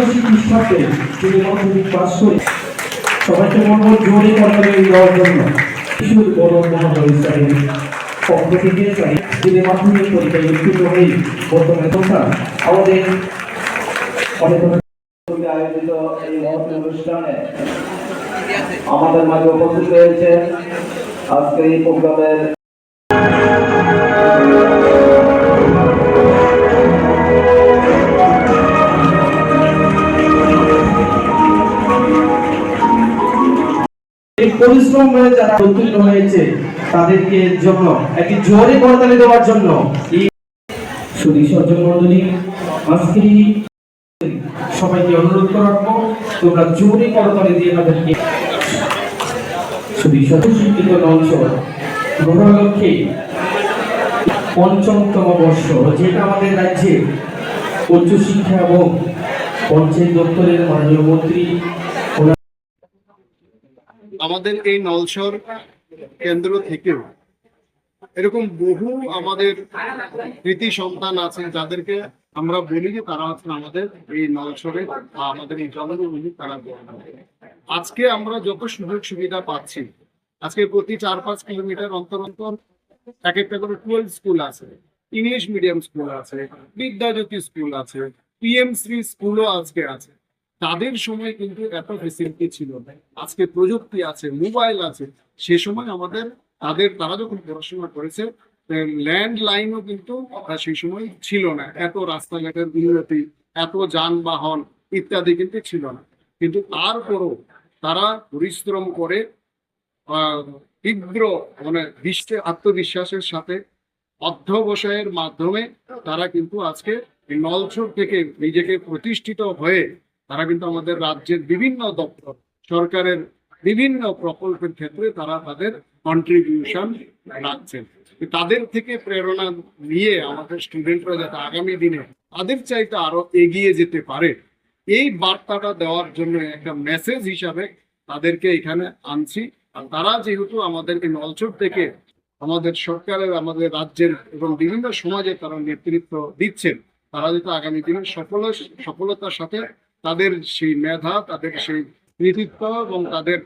1985 খ্রিস্টাব্দে তিনি মাধ্যমিক পাস করে সবাইকে বলবো জোরে করতালি দেওয়ার জন্য। শিশুর বড় মহানগরী স্যারের পক্ষ থেকে তিনি মাধ্যমিক পরীক্ষায় উত্তীর্ণ হয়ে বর্তমানে সংখ্যা আমাদের অনেক আয়োজিত এই মহৎ অনুষ্ঠানে আমাদের মাঝে উপস্থিত রয়েছে আজকে এই প্রোগ্রামের পরিশ্রম করে যারা উত্তীর্ণ হয়েছে তাদেরকে জন্য একটি জোরে করতালি দেওয়ার জন্য সুধী সজ্জন মন্ডলী আজকে সবাইকে অনুরোধ রাখবো তোমরা জোরে করতালি দিয়ে তাদেরকে সুধী শিক্ষিত অঞ্চল গৌরবলক্ষ্মী পঞ্চমতম বর্ষ যেটা আমাদের রাজ্যে উচ্চশিক্ষা এবং পঞ্চায়েত দপ্তরের মাননীয় মন্ত্রী আমাদের এই নলছর কেন্দ্র থেকেও এরকম বহু আমাদের কৃতি সন্তান আছেন যাদেরকে আমরা বলি যে তারা হচ্ছেন আমাদের এই নলছরে বা আমাদের এই জন্মভূমি তারা। আজকে আমরা যত সুযোগ সুবিধা পাচ্ছি, আজকে প্রতি 4-5 কিলোমিটার অন্তর অন্তর এক একটা করে 12 স্কুল আছে, ইংলিশ মিডিয়াম স্কুল আছে, বিদ্যাজ্যোতি স্কুল আছে, পিএমসি স্কুলও আজকে আছে। তাদের সময় কিন্তু এত ফেসিলিটি ছিল না। আজকে প্রযুক্তি আছে, মোবাইল আছে। সে সময় তারা যখন পড়াশোনা করেছে ল্যান্ড লাইনও কিন্তু সেই সময় ছিল না, এত রাস্তাঘাটের উন্নতি, এত যানবাহন ইত্যাদি কিন্তু ছিল না। কিন্তু তারপরও তারা পরিশ্রম করে তীব্র আত্মবিশ্বাসের সাথে অধ্যবসায়ের মাধ্যমে তারা কিন্তু আজকে নলছর থেকে নিজেকে প্রতিষ্ঠিত হয়ে তারা কিন্তু আমাদের রাজ্যের বিভিন্ন দপ্তর, সরকারের বিভিন্ন প্রকল্পের ক্ষেত্রে তারা তাদের কন্ট্রিবিউশন রাখছেন। তাদের থেকে প্রেরণা নিয়ে আমাদের স্টুডেন্টরা যাতে আগামী দিনে তাদের চাইতে আরো এগিয়ে যেতে পারে, এই বার্তাটা দেওয়ার জন্য একটা মেসেজ হিসাবে তাদেরকে এখানে আনছি। আর তারা যেহেতু আমাদেরকে নলছর থেকে আমাদের সরকারের, আমাদের রাজ্যের এবং বিভিন্ন সমাজে তারা নেতৃত্ব দিচ্ছেন, তারা যাতে আগামী দিনে সফলতার সাথে তাদের সেই মেধা, তাদের সেই কৃতিত্ব এবং তাদের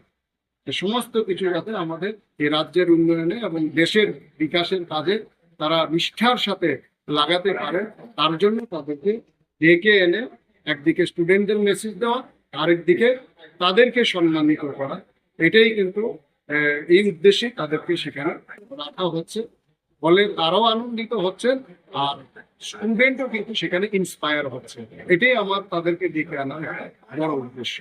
সমস্ত কিছু যাতে আমাদের এই রাজ্যের উন্নয়নে এবং দেশের বিকাশের কাজে তারা নিষ্ঠার সাথে লাগাতে পারে, তার জন্য তাদেরকে ডেকে এনে একদিকে স্টুডেন্টদের মেসেজ দেওয়া, আরেকদিকে তাদেরকে সম্মানিত করা। এটাই কিন্তু এই উদ্দেশ্যে তাদেরকে সেখানে রাখা হচ্ছে, ফলে তারাও আনন্দিত হচ্ছেন আর স্টুডেন্টও কিন্তু সেখানে ইন্সপায়ার হচ্ছে। এটাই আমার তাদেরকে ডেকে আনার বড় উদ্দেশ্য।